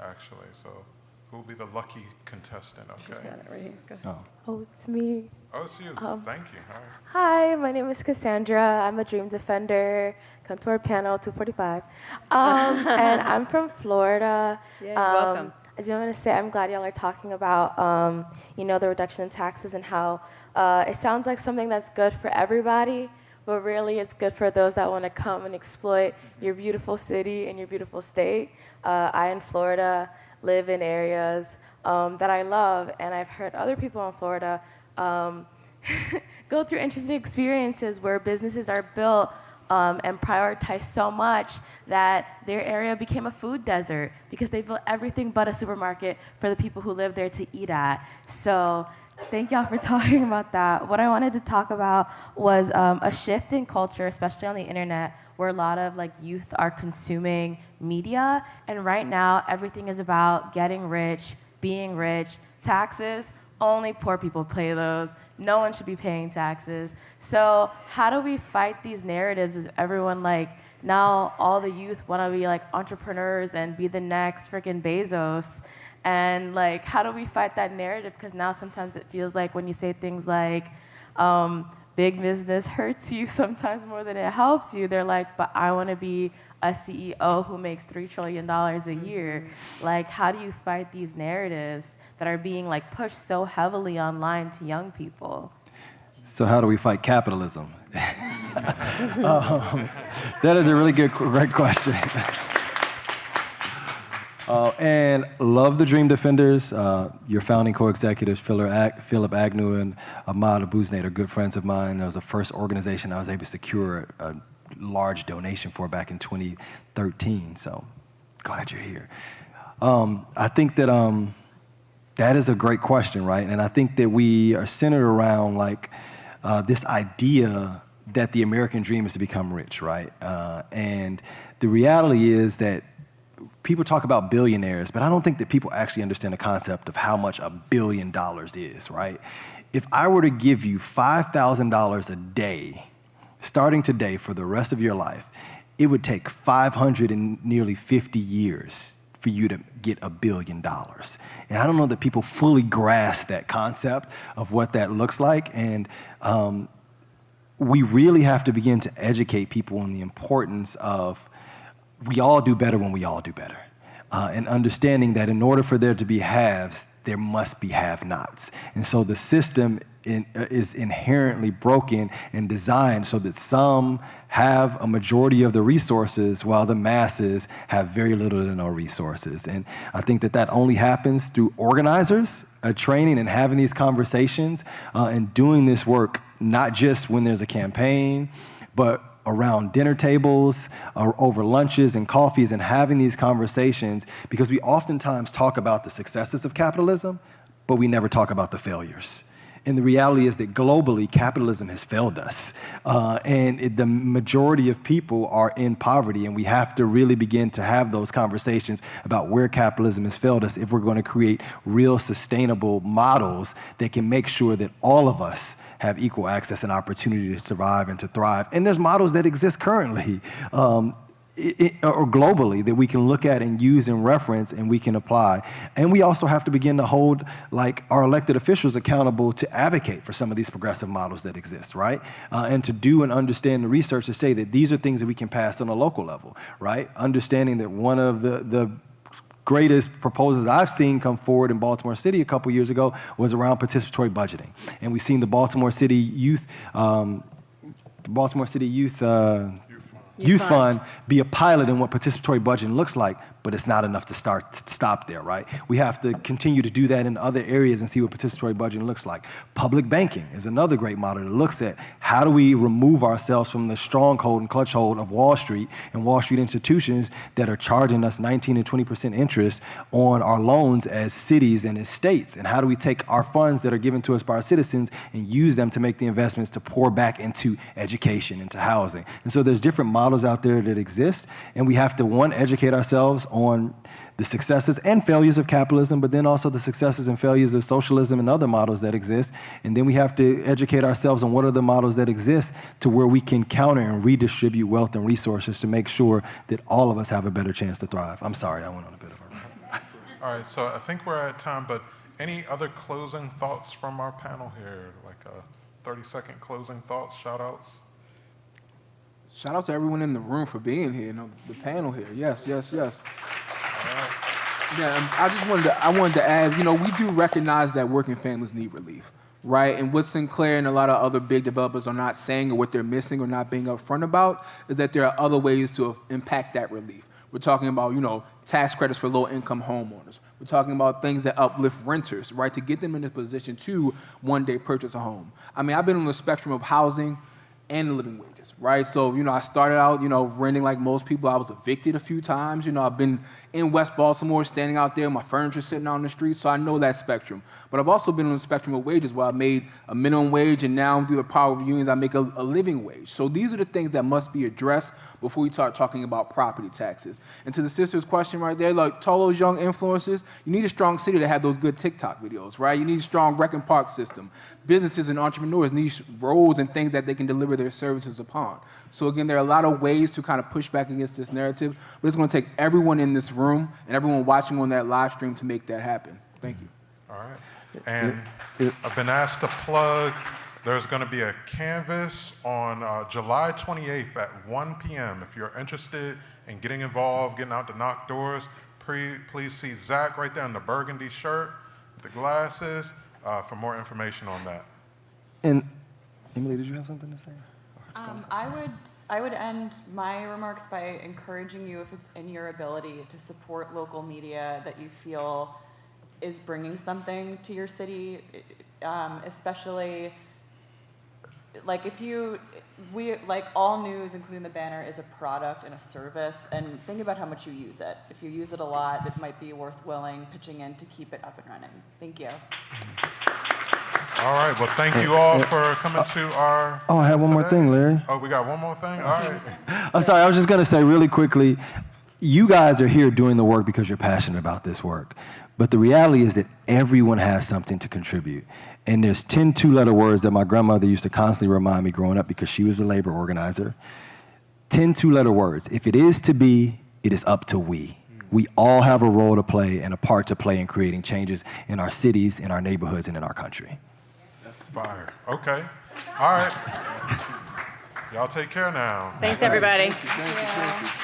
actually. So who will be the lucky contestant? Okay. She's got it right here. Go ahead. Oh, it's me. Oh, it's you. Thank you. All right. Hi, my name is Cassandra. I'm a Dream Defender. Come to our panel, 245. And I'm from Florida. Yeah, welcome. I just want to say I'm glad y'all are talking about, the reduction in taxes, and how it sounds like something that's good for everybody, but really it's good for those that want to come and exploit your beautiful city and your beautiful state. I, in Florida, live in areas that I love, and I've heard other people in Florida go through interesting experiences where businesses are built and prioritized so much that their area became a food desert because they built everything but a supermarket for the people who live there to eat at. So thank y'all for talking about that. What I wanted to talk about was a shift in culture, especially on the internet, where a lot of youth are consuming media, and right now everything is about getting rich, being rich, taxes. Only poor people pay those. No one should be paying taxes. So how do we fight these narratives? Is everyone now all the youth want to be entrepreneurs and be the next freaking Bezos? And how do we fight that narrative? Because now sometimes it feels like when you say things like, big business hurts you sometimes more than it helps you, they're like, but I want to be a CEO who makes $3 trillion a year. How do you fight these narratives that are being pushed so heavily online to young people? So how do we fight capitalism? That is a really great question. And love the Dream Defenders. Your founding co-executives, Philip Agnew and Ahmad Abuznate, are good friends of mine. That was the first organization I was able to secure a large donation for back in 2013. So glad you're here. I think that that is a great question, right? And I think that we are centered around like this idea that the American dream is to become rich, right? And the reality is that people talk about billionaires, but I don't think that people actually understand the concept of how much $1 billion is, right? If I were to give you $5,000 a day, starting today for the rest of your life, it would take 550 years for you to get $1 billion. And I don't know that people fully grasp that concept of what that looks like. And we really have to begin to educate people on the importance of we all do better when we all do better. And understanding that in order for there to be haves, there must be have-nots. And so the system is inherently broken and designed so that some have a majority of the resources while the masses have very little to no resources. And I think that that only happens through organizers, training and having these conversations and doing this work, not just when there's a campaign, but around dinner tables, or over lunches and coffees, and having these conversations, because we oftentimes talk about the successes of capitalism, but we never talk about the failures. And the reality is that globally, capitalism has failed us. The majority of people are in poverty, and we have to really begin to have those conversations about where capitalism has failed us if we're going to create real sustainable models that can make sure that all of us have equal access and opportunity to survive and to thrive. And there's models that exist currently or globally that we can look at and use and reference and we can apply. And we also have to begin to hold like our elected officials accountable to advocate for some of these progressive models that exist, right? And to do and understand the research to say that these are things that we can pass on a local level, right? Understanding that one of the greatest proposals I've seen come forward in Baltimore City a couple years ago was around participatory budgeting. And we've seen the Baltimore City Youth Fund be a pilot in what participatory budgeting looks like, but it's not enough to stop there, right? We have to continue to do that in other areas and see what participatory budgeting looks like. Public banking is another great model that looks at how do we remove ourselves from the stronghold and clutchhold of Wall Street and Wall Street institutions that are charging us 19 and 20% interest on our loans as cities and as states, and how do we take our funds that are given to us by our citizens and use them to make the investments to pour back into education, into housing. And so there's different models out there that exist, and we have to, one, educate ourselves on the successes and failures of capitalism, but then also the successes and failures of socialism and other models that exist. And then we have to educate ourselves on what are the models that exist to where we can counter and redistribute wealth and resources to make sure that all of us have a better chance to thrive. I'm sorry, I went on a bit of a rant. All right, so I think we're at time, but any other closing thoughts from our panel here? Like 30-second closing thoughts, shout-outs? Shout out to everyone in the room for being here, the panel here. Yes. Yeah, I wanted to add, we do recognize that working families need relief, right? And what Sinclair and a lot of other big developers are not saying, or what they're missing or not being upfront about, is that there are other ways to impact that relief. We're talking about, tax credits for low-income homeowners. We're talking about things that uplift renters, right, to get them in a position to one day purchase a home. I mean, I've been on the spectrum of housing and living wages, right? So, I started out, renting like most people. I was evicted a few times. I've been in West Baltimore, standing out there, my furniture sitting out on the street, so I know that spectrum. But I've also been on the spectrum of wages where I made a minimum wage, and now through the power of unions, I make a living wage. So these are the things that must be addressed before we start talking about property taxes. And to the sister's question right there, like, to all those young influencers, you need a strong city to have those good TikTok videos, right? You need a strong rec and park system. Businesses and entrepreneurs need roads and things that they can deliver their services upon. So again, there are a lot of ways to kind of push back against this narrative, but it's going to take everyone in this room and everyone watching on that live stream to make that happen. Thank you. All right. And I've been asked to plug, there's going to be a canvas on July 28th at 1 p.m. If you're interested in getting involved, getting out to knock doors, please see Zach right there in the burgundy shirt with the glasses for more information on that. And Emily, did you have something to say? I would end my remarks by encouraging you, if it's in your ability, to support local media that you feel is bringing something to your city, especially like like all news, including the banner, is a product and a service, and think about how much you use it. If you use it a lot, it might be worth pitching in to keep it up and running. Thank you. All right, well, thank you all for coming to our. Oh, I have one more today. thing, Larry. Oh, we got one more thing? All right. I'm sorry, I was just going to say really quickly, you guys are here doing the work because you're passionate about this work. But the reality is that everyone has something to contribute. And there's 10 two-letter words that my grandmother used to constantly remind me growing up because she was a labor organizer. 10 two-letter words. If it is to be, it is up to we. We all have a role to play and a part to play in creating changes in our cities, in our neighborhoods, and in our country. That's fire. Okay. All right. Y'all take care now. Thanks, everybody. Thank you.